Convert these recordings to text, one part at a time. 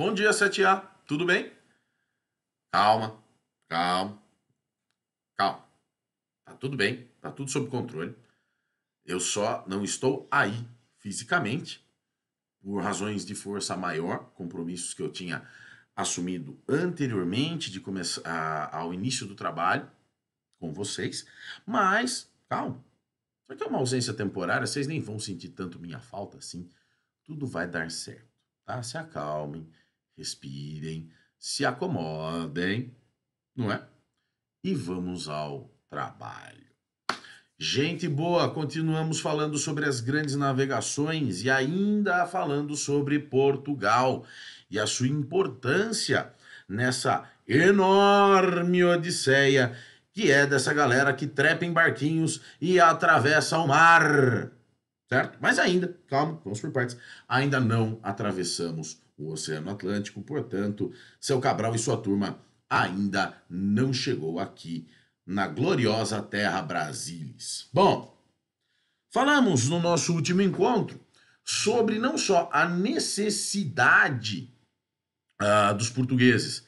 Bom dia, 7A. Tudo bem? Calma, calma, calma. Tá tudo bem, tá tudo sob controle. Eu só não estou aí fisicamente por razões de força maior, compromissos que eu tinha assumido anteriormente de começar ao início do trabalho com vocês. Mas, calma. Isso aqui é uma ausência temporária, vocês nem vão sentir tanto minha falta assim. Tudo vai dar certo, tá? Se acalmem, respirem, se acomodem, não é? E vamos ao trabalho. Gente boa, continuamos falando sobre as grandes navegações e ainda falando sobre Portugal e a sua importância nessa enorme odisseia que é dessa galera que trepa em barquinhos e atravessa o mar, certo? Mas ainda, calma, vamos por partes, ainda não atravessamos o Oceano Atlântico, portanto, seu Cabral e sua turma ainda não chegou aqui na gloriosa terra Brasilis. Bom, falamos no nosso último encontro sobre não só a necessidade dos portugueses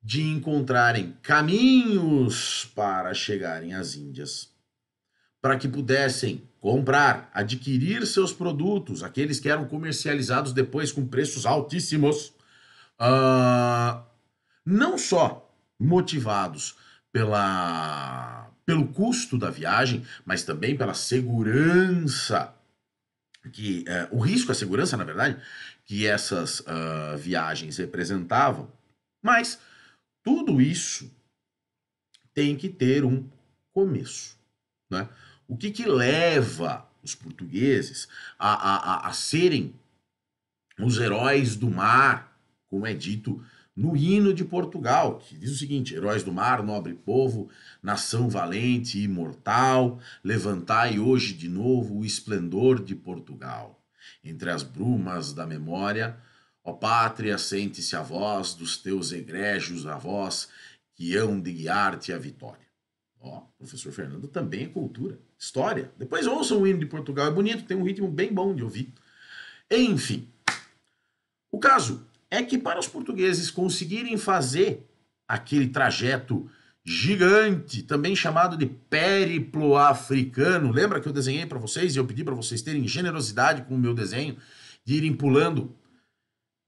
de encontrarem caminhos para chegarem às Índias, para que pudessem comprar, adquirir seus produtos, aqueles que eram comercializados depois com preços altíssimos, não só motivados pelo custo da viagem, mas também pela segurança, o risco, a segurança, na verdade, que essas viagens representavam. Mas tudo isso tem que ter um começo, né? O que leva os portugueses a serem os heróis do mar, como é dito no hino de Portugal, que diz o seguinte: heróis do mar, nobre povo, nação valente e imortal, levantai hoje de novo o esplendor de Portugal. Entre as brumas da memória, ó pátria, sente-se a voz dos teus egrégios avós, que hão de guiar-te à vitória. Ó, professor Fernando também é cultura, história. Depois ouçam o hino de Portugal, é bonito, tem um ritmo bem bom de ouvir. Enfim, o caso é que para os portugueses conseguirem fazer aquele trajeto gigante, também chamado de périplo africano, lembra que eu desenhei para vocês e eu pedi para vocês terem generosidade com o meu desenho, de irem pulando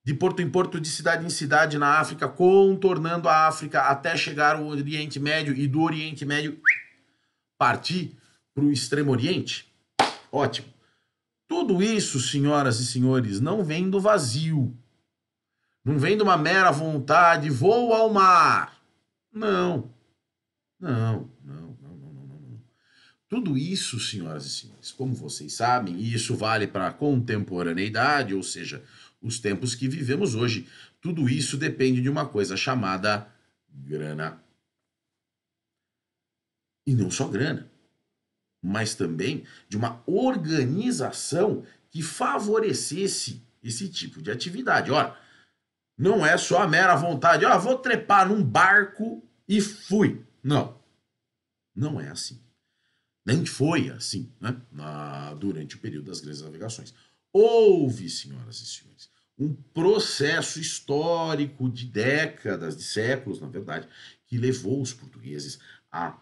de porto em porto, de cidade em cidade na África, contornando a África até chegar ao Oriente Médio e do Oriente Médio partir para o Extremo Oriente? Ótimo. Tudo isso, senhoras e senhores, não vem do vazio. Não vem de uma mera vontade, vou ao mar. Não. Tudo isso, senhoras e senhores, como vocês sabem, e isso vale para a contemporaneidade, ou seja, os tempos que vivemos hoje, tudo isso depende de uma coisa chamada grana. E não só grana, mas também de uma organização que favorecesse esse tipo de atividade. Ora, não é só a mera vontade, vou trepar num barco e fui. Não é assim. Nem foi assim, né? Durante o período das grandes navegações. Houve, senhoras e senhores, um processo histórico de décadas, de séculos, na verdade, que levou os portugueses a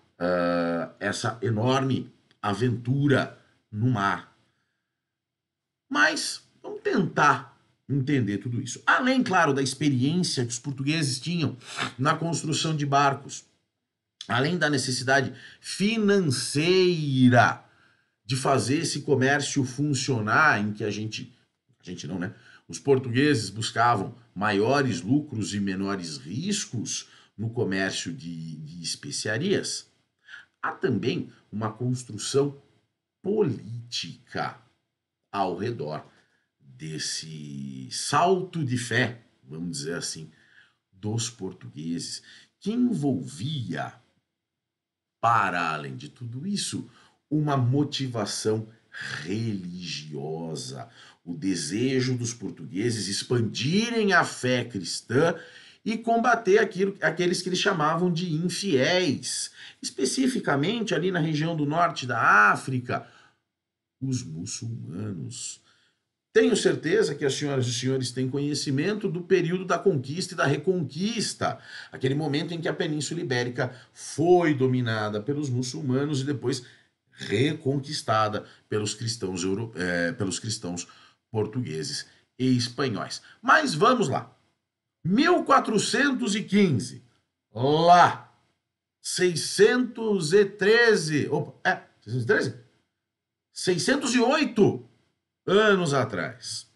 essa enorme aventura no mar. Mas vamos tentar entender tudo isso. Além, claro, da experiência que os portugueses tinham na construção de barcos, além da necessidade financeira de fazer esse comércio funcionar, em que a gente não, né? Os portugueses buscavam maiores lucros e menores riscos no comércio de especiarias. Há também uma construção política ao redor desse salto de fé, vamos dizer assim, dos portugueses, que envolvia, para além de tudo isso, uma motivação religiosa, o desejo dos portugueses expandirem a fé cristã e combater aqueles que eles chamavam de infiéis, especificamente ali na região do norte da África, os muçulmanos. Tenho certeza que as senhoras e os senhores têm conhecimento do período da conquista e da reconquista, aquele momento em que a Península Ibérica foi dominada pelos muçulmanos e depois reconquistada pelos pelos cristãos portugueses e espanhóis. Mas vamos lá. 1415, lá, 613, opa, 613? 608 anos atrás.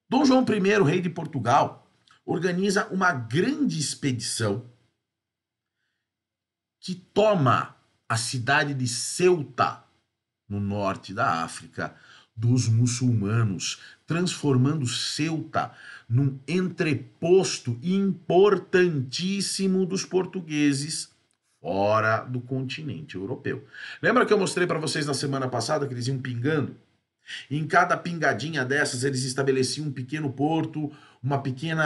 Dom João I, rei de Portugal, organiza uma grande expedição que toma a cidade de Ceuta, no norte da África, dos muçulmanos, transformando Ceuta num entreposto importantíssimo dos portugueses fora do continente europeu. Lembra que eu mostrei para vocês na semana passada que eles iam pingando? Em cada pingadinha dessas, eles estabeleciam um pequeno porto, uma pequena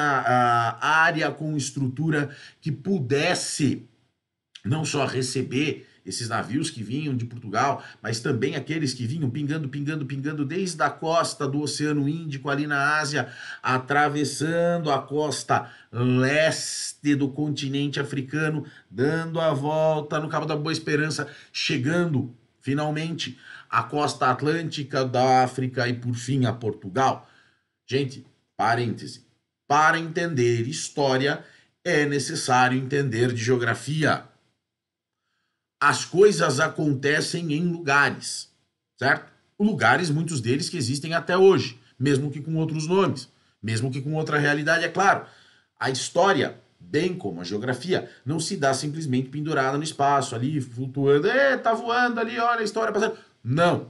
área com estrutura que pudesse não só receber esses navios que vinham de Portugal, mas também aqueles que vinham pingando desde a costa do Oceano Índico ali na Ásia, atravessando a costa leste do continente africano, dando a volta no Cabo da Boa Esperança, chegando finalmente à costa atlântica da África e por fim a Portugal. Gente, parêntese, para entender história é necessário entender de geografia. As coisas acontecem em lugares, certo? Lugares, muitos deles que existem até hoje, mesmo que com outros nomes, mesmo que com outra realidade, é claro. A história, bem como a geografia, não se dá simplesmente pendurada no espaço, ali, flutuando, tá voando ali, olha a história passando. Não.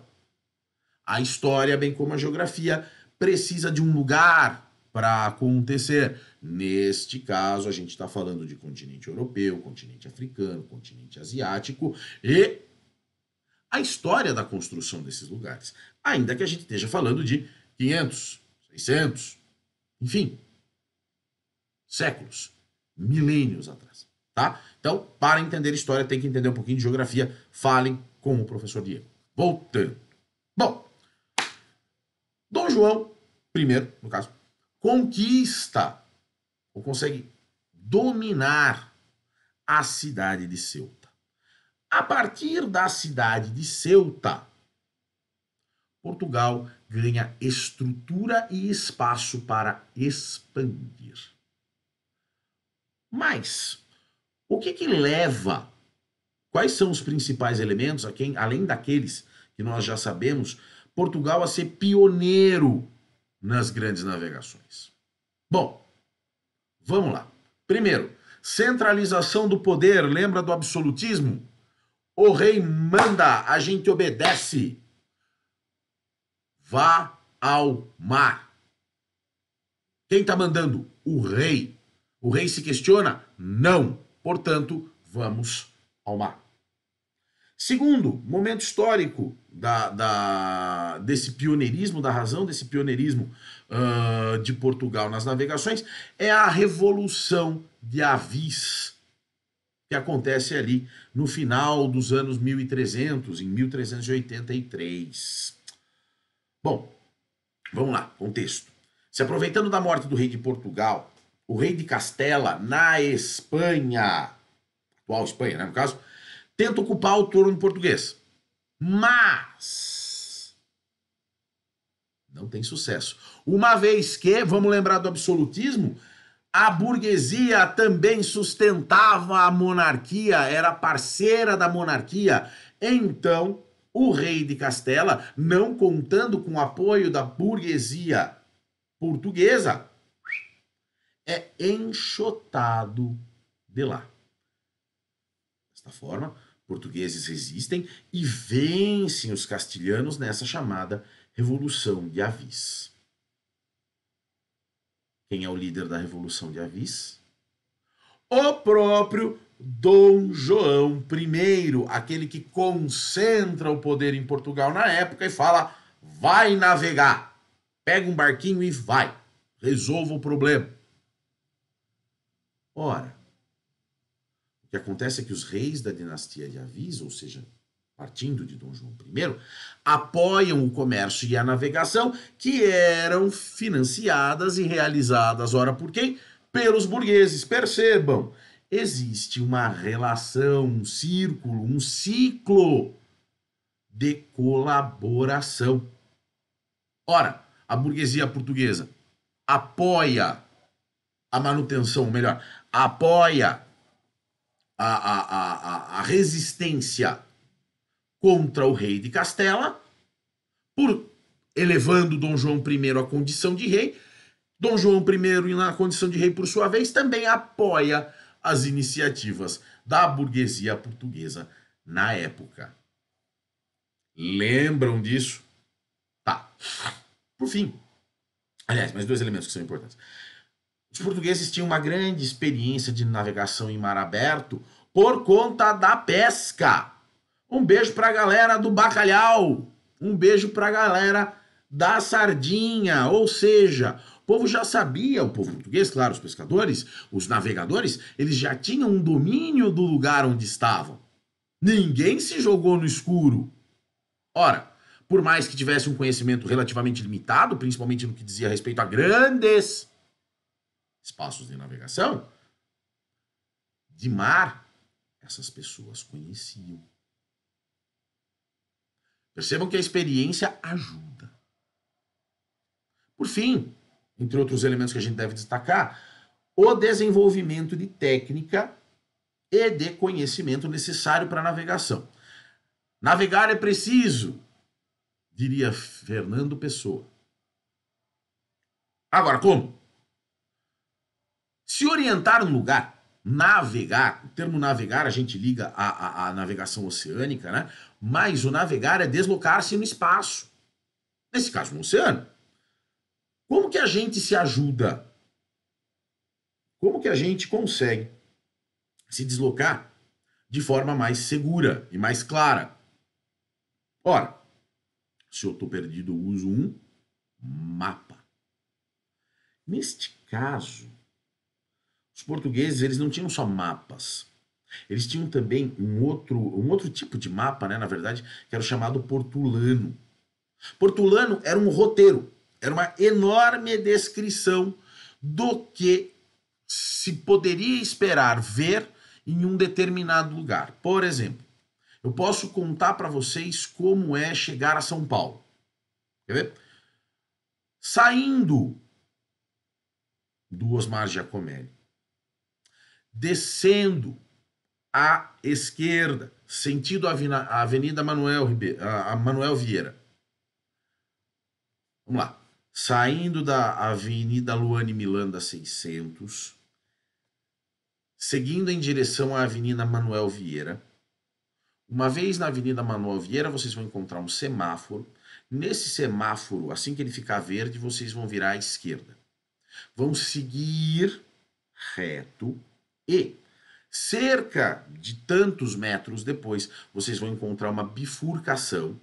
A história, bem como a geografia, precisa de um lugar para acontecer. Neste caso, a gente está falando de continente europeu, continente africano, continente asiático e a história da construção desses lugares. Ainda que a gente esteja falando de 500, 600, enfim, séculos, milênios atrás, tá? Então, para entender história, tem que entender um pouquinho de geografia. Falem com o professor Diego. Voltando. Bom, Dom João I, no caso, conquista ou consegue dominar a cidade de Ceuta. A partir da cidade de Ceuta, Portugal ganha estrutura e espaço para expandir. Mas o que leva? Quais são os principais elementos, além daqueles que nós já sabemos, Portugal a ser pioneiro nas grandes navegações? Bom, vamos lá. Primeiro, centralização do poder. Lembra do absolutismo? O rei manda, a gente obedece. Vá ao mar. Quem está mandando? O rei. O rei se questiona? Não. Portanto, vamos ao mar. Segundo, momento histórico desse pioneirismo, da razão desse pioneirismo de Portugal nas navegações, é a Revolução de Avis, que acontece ali no final dos anos 1300, em 1383. Bom, vamos lá, contexto. Se aproveitando da morte do rei de Portugal, o rei de Castela, na Espanha, atual Espanha, né, no caso, tenta ocupar o trono português. Mas não tem sucesso. Uma vez que, vamos lembrar do absolutismo, a burguesia também sustentava a monarquia, era parceira da monarquia. Então, o rei de Castela, não contando com o apoio da burguesia portuguesa, é enxotado de lá. Desta forma, portugueses resistem e vencem os castilhanos nessa chamada Revolução de Avis. Quem é o líder da Revolução de Avis? O próprio Dom João I, aquele que concentra o poder em Portugal na época e fala: vai navegar, pega um barquinho e vai, resolva o problema. Ora, o que acontece é que os reis da dinastia de Avis, ou seja, partindo de Dom João I, apoiam o comércio e a navegação que eram financiadas e realizadas, ora por quem? Pelos burgueses. Percebam, existe uma relação, um círculo, um ciclo de colaboração. Ora, a burguesia portuguesa apoia a manutenção, ou melhor, apoia a resistência contra o rei de Castela, por elevando Dom João I à condição de rei. Dom João I, na condição de rei, por sua vez, também apoia as iniciativas da burguesia portuguesa na época. Lembram disso? Tá. Por fim, aliás, mais dois elementos que são importantes. Os portugueses tinham uma grande experiência de navegação em mar aberto por conta da pesca. Um beijo pra galera do bacalhau. Um beijo pra galera da sardinha. Ou seja, o povo já sabia, o povo português, claro, os pescadores, os navegadores, eles já tinham um domínio do lugar onde estavam. Ninguém se jogou no escuro. Ora, por mais que tivesse um conhecimento relativamente limitado, principalmente no que dizia respeito a grandes espaços de navegação, de mar, essas pessoas conheciam. Percebam que a experiência ajuda. Por fim, entre outros elementos que a gente deve destacar, o desenvolvimento de técnica e de conhecimento necessário para a navegação. Navegar é preciso, diria Fernando Pessoa. Agora, como? Se orientar no lugar, navegar, o termo navegar a gente liga à navegação oceânica, né? Mas o navegar é deslocar-se no espaço. Nesse caso, no oceano. Como que a gente se ajuda? Como que a gente consegue se deslocar de forma mais segura e mais clara? Ora, se eu estou perdido, eu uso um mapa. Neste caso, os portugueses eles não tinham só mapas. Eles tinham também um outro tipo de mapa, né, na verdade, que era o chamado portulano. Portulano era um roteiro, era uma enorme descrição do que se poderia esperar ver em um determinado lugar. Por exemplo, eu posso contar para vocês como é chegar a São Paulo. Quer ver? Saindo do Osmar Giacomelli, descendo à esquerda, sentido a Avenida Manuel Vieira. Vamos lá. Saindo da Avenida Luane Milanda 600, seguindo em direção à Avenida Manuel Vieira. Uma vez na Avenida Manuel Vieira, vocês vão encontrar um semáforo. Nesse semáforo, assim que ele ficar verde, vocês vão virar à esquerda. Vão seguir reto e cerca de tantos metros depois, vocês vão encontrar uma bifurcação.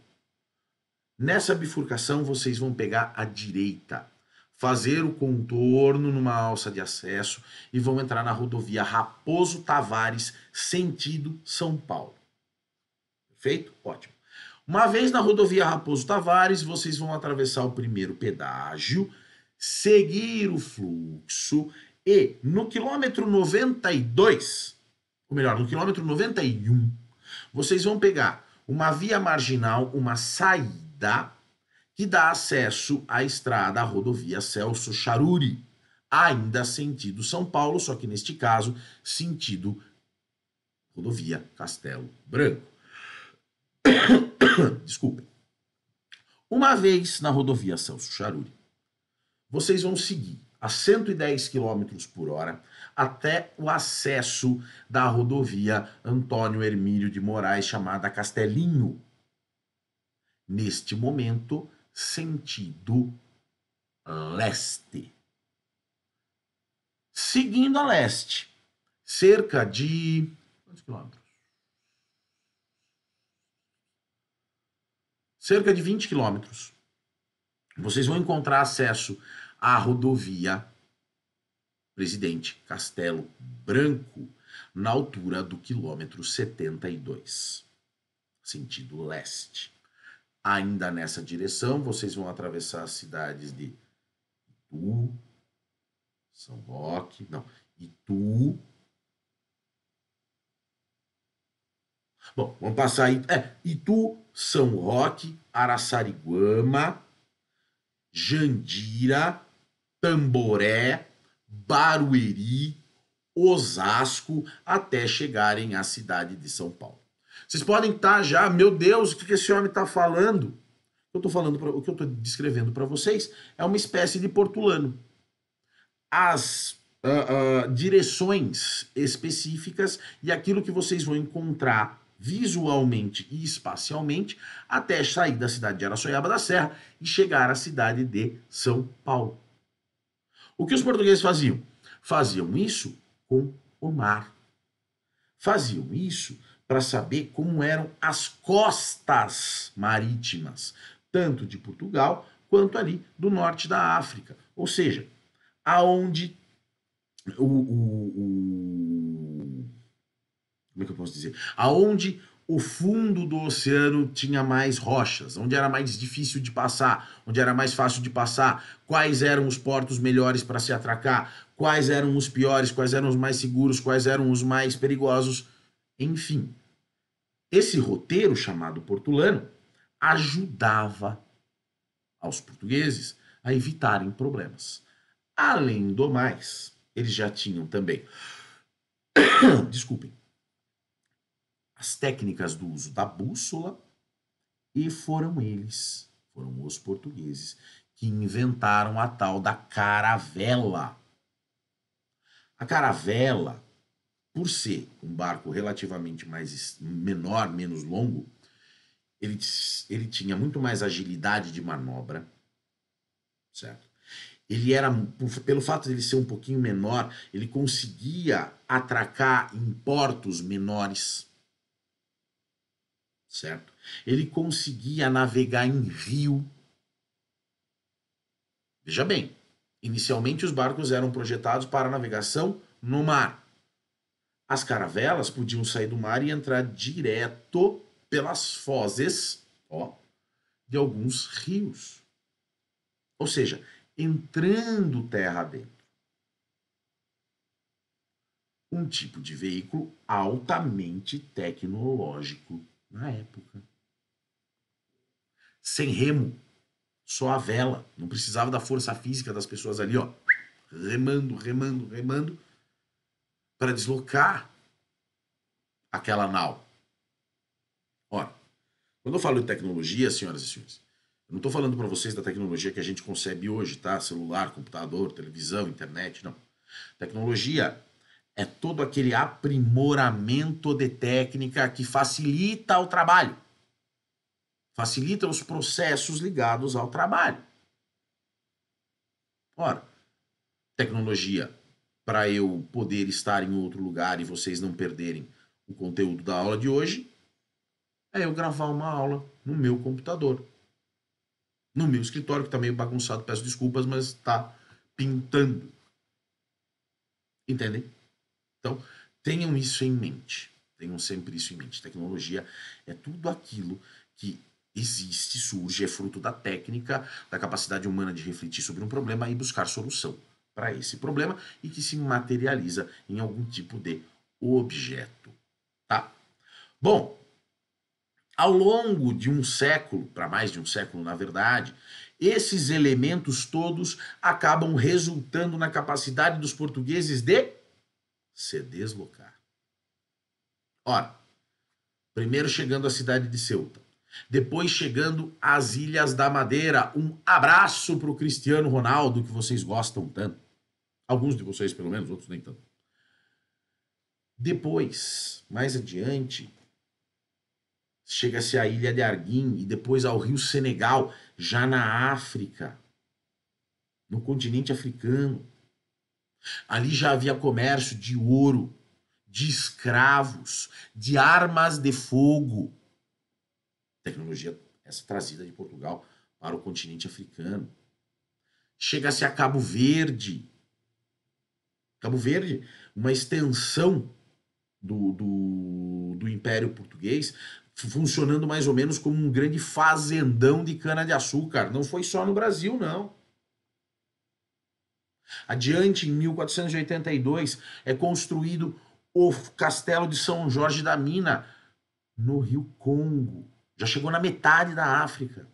Nessa bifurcação, vocês vão pegar a direita, fazer o contorno numa alça de acesso e vão entrar na rodovia Raposo Tavares, sentido São Paulo. Perfeito? Ótimo. Uma vez na rodovia Raposo Tavares, vocês vão atravessar o primeiro pedágio, seguir o fluxo e no quilômetro 92, ou melhor, no quilômetro 91, vocês vão pegar uma via marginal, uma saída que dá acesso à estrada, à rodovia Celso Charuri, ainda sentido São Paulo, só que neste caso, sentido rodovia Castelo Branco. Desculpem. Uma vez na rodovia Celso Charuri, vocês vão seguir a 110 km por hora até o acesso da rodovia Antônio Hermílio de Moraes, chamada Castelinho. Neste momento, sentido leste. Seguindo a leste, cerca de... quantos quilômetros? Cerca de 20 quilômetros. Vocês vão encontrar acesso à rodovia Presidente Castelo Branco, na altura do quilômetro 72. sentido leste. Ainda nessa direção, vocês vão atravessar as cidades de Itu, São Roque, não, Itu. Bom, vamos passar aí. Itu, São Roque, Araçariguama, Jandira, Tamboré, Barueri, Osasco, até chegarem à cidade de São Paulo. Vocês podem estar já, meu Deus, o que esse homem está falando? O que eu estou descrevendo para vocês é uma espécie de portulano. As direções específicas e aquilo que vocês vão encontrar visualmente e espacialmente até sair da cidade de Araçoiaba da Serra e chegar à cidade de São Paulo. O que os portugueses faziam? Faziam isso com o mar. Faziam isso para saber como eram as costas marítimas, tanto de Portugal quanto ali do norte da África. Ou seja, aonde como é que eu posso dizer? Aonde o fundo do oceano tinha mais rochas, onde era mais difícil de passar, onde era mais fácil de passar, quais eram os portos melhores para se atracar, quais eram os piores, quais eram os mais seguros, quais eram os mais perigosos, enfim. Esse roteiro chamado portulano ajudava aos portugueses a evitarem problemas. Além do mais, eles já tinham também, desculpem, as técnicas do uso da bússola e foram os portugueses, que inventaram a tal da caravela. A caravela, por ser um barco relativamente menor, menos longo, ele tinha muito mais agilidade de manobra, certo? Ele era, pelo fato de ele ser um pouquinho menor, ele conseguia atracar em portos menores, certo? Ele conseguia navegar em rio. Veja bem, inicialmente os barcos eram projetados para navegação no mar. As caravelas podiam sair do mar e entrar direto pelas fozes, de alguns rios. Ou seja, entrando terra dentro. Um tipo de veículo altamente tecnológico na época. Sem remo, só a vela. Não precisava da força física das pessoas ali, remando, para deslocar aquela nau. Ora, quando eu falo de tecnologia, senhoras e senhores, eu não estou falando para vocês da tecnologia que a gente concebe hoje, tá? Celular, computador, televisão, internet, não. Tecnologia é todo aquele aprimoramento de técnica que facilita o trabalho. Facilita os processos ligados ao trabalho. Ora, tecnologia para eu poder estar em outro lugar e vocês não perderem o conteúdo da aula de hoje, é eu gravar uma aula no meu computador. No meu escritório, que está meio bagunçado, peço desculpas, mas está pintando. Entendem? Então, tenham isso em mente. Tenham sempre isso em mente. Tecnologia é tudo aquilo que existe, surge, é fruto da técnica, da capacidade humana de refletir sobre um problema e buscar solução para esse problema e que se materializa em algum tipo de objeto, tá? Bom, ao longo de um século, para mais de um século, na verdade, esses elementos todos acabam resultando na capacidade dos portugueses de se deslocar. Ora, primeiro chegando à cidade de Ceuta, depois chegando às Ilhas da Madeira. Um abraço para o Cristiano Ronaldo, que vocês gostam tanto. Alguns de vocês, pelo menos, outros nem tanto. Depois, mais adiante, chega-se à Ilha de Arguim e depois ao Rio Senegal, já na África, no continente africano. Ali já havia comércio de ouro, de escravos, de armas de fogo. Tecnologia essa trazida de Portugal para o continente africano. Chega-se a Cabo Verde. Cabo Verde, uma extensão do Império Português, funcionando mais ou menos como um grande fazendão de cana-de-açúcar. Não foi só no Brasil, não. Adiante, em 1482, é construído o Castelo de São Jorge da Mina, no Rio Congo. Já chegou na metade da África.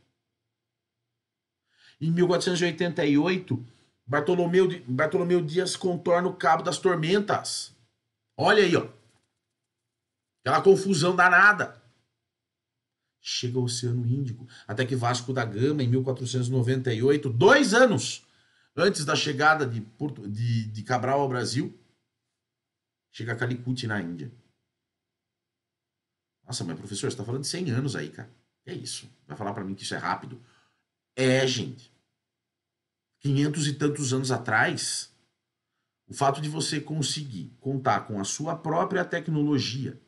Em 1488, Bartolomeu Dias contorna o Cabo das Tormentas. Olha aí, ó. Aquela confusão danada. Chega ao Oceano Índico, até que Vasco da Gama, em 1498, 2 anos antes da chegada de Cabral ao Brasil, chega a Calicut, na Índia. Nossa, mas professor, você tá falando de 100 anos aí, cara. É isso. Vai falar para mim que isso é rápido? É, gente. 500 e tantos anos atrás, o fato de você conseguir contar com a sua própria tecnologia,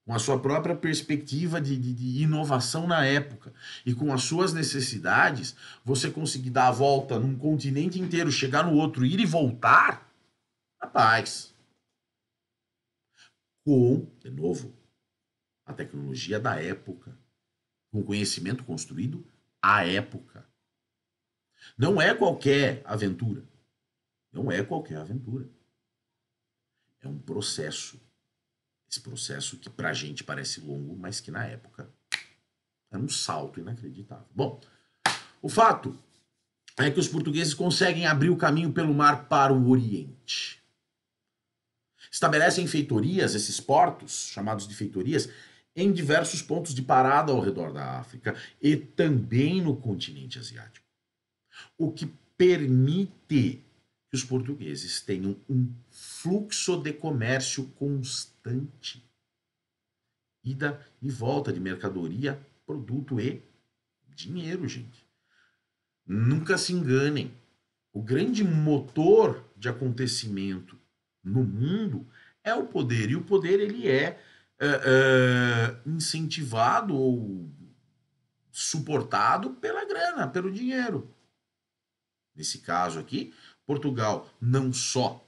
com a sua própria perspectiva de inovação na época e com as suas necessidades, você conseguir dar a volta num continente inteiro, chegar no outro, ir e voltar, rapaz, com, de novo, a tecnologia da época, com conhecimento construído à época. Não é qualquer aventura. Não é qualquer aventura. É um processo. Esse processo que pra gente parece longo, mas que na época era um salto inacreditável. Bom, o fato é que os portugueses conseguem abrir o caminho pelo mar para o Oriente. Estabelecem feitorias, esses portos, chamados de feitorias, em diversos pontos de parada ao redor da África e também no continente asiático. O que permite que os portugueses tenham um fluxo de comércio constante. Ida e volta de mercadoria, produto e dinheiro, gente. Nunca se enganem. O grande motor de acontecimento no mundo é o poder. E o poder ele é incentivado ou suportado pela grana, pelo dinheiro. Nesse caso aqui, Portugal não só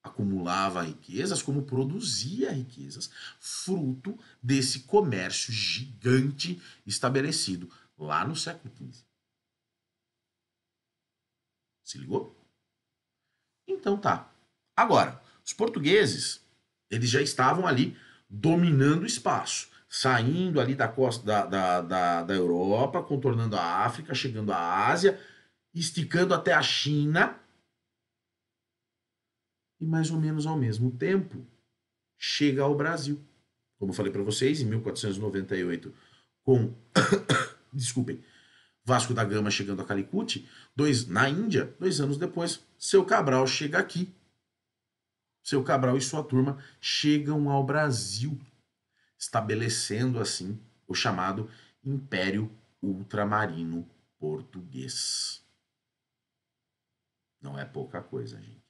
acumulava riquezas, como produzia riquezas, fruto desse comércio gigante estabelecido lá no século XV. Se ligou? Então tá. Agora, os portugueses, eles já estavam ali dominando o espaço, saindo ali da costa da Europa, contornando a África, chegando à Ásia, esticando até a China. E mais ou menos ao mesmo tempo, chega ao Brasil. Como eu falei para vocês, em 1498, com, desculpem, Vasco da Gama chegando a Calicut, na Índia, 2 anos depois, seu Cabral chega aqui. Seu Cabral e sua turma chegam ao Brasil, estabelecendo assim o chamado Império Ultramarino Português. Não é pouca coisa, gente.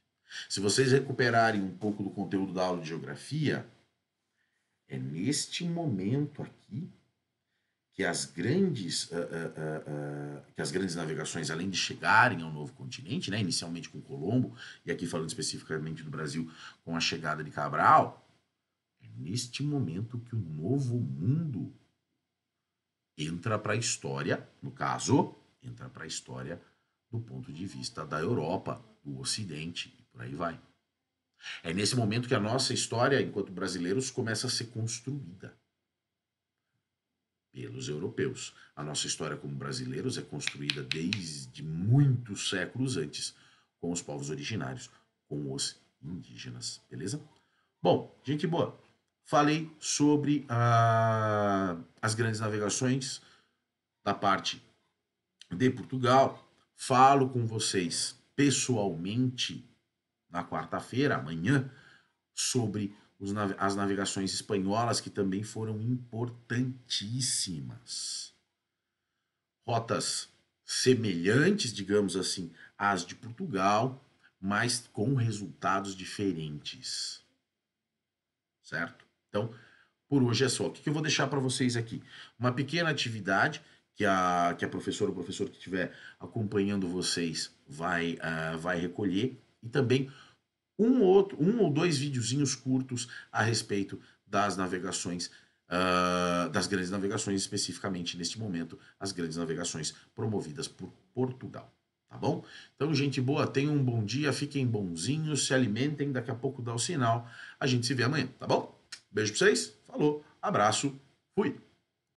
Se vocês recuperarem um pouco do conteúdo da aula de geografia, é neste momento aqui que as grandes navegações, além de chegarem ao novo continente, né, inicialmente com Colombo, e aqui falando especificamente do Brasil, com a chegada de Cabral, é neste momento que o novo mundo entra para a história, no caso, entra para a história do ponto de vista da Europa, do Ocidente, e por aí vai. É nesse momento que a nossa história, enquanto brasileiros, começa a ser construída pelos europeus. A nossa história como brasileiros é construída desde muitos séculos antes, com os povos originários, com os indígenas, beleza? Bom, gente boa, falei sobre as grandes navegações da parte de Portugal. Falo com vocês pessoalmente na quarta-feira, amanhã, sobre as navegações espanholas, que também foram importantíssimas. Rotas semelhantes, digamos assim, às de Portugal, mas com resultados diferentes. Certo? Então, por hoje é só. O que eu vou deixar para vocês aqui? Uma pequena atividade que a professora ou o professor que estiver acompanhando vocês vai recolher, e também um ou dois videozinhos curtos a respeito das navegações das grandes navegações, especificamente neste momento, as grandes navegações promovidas por Portugal. Tá bom? Então, gente boa, tenham um bom dia, fiquem bonzinhos, se alimentem, daqui a pouco dá o sinal. A gente se vê amanhã, tá bom? Beijo pra vocês, falou, abraço, fui!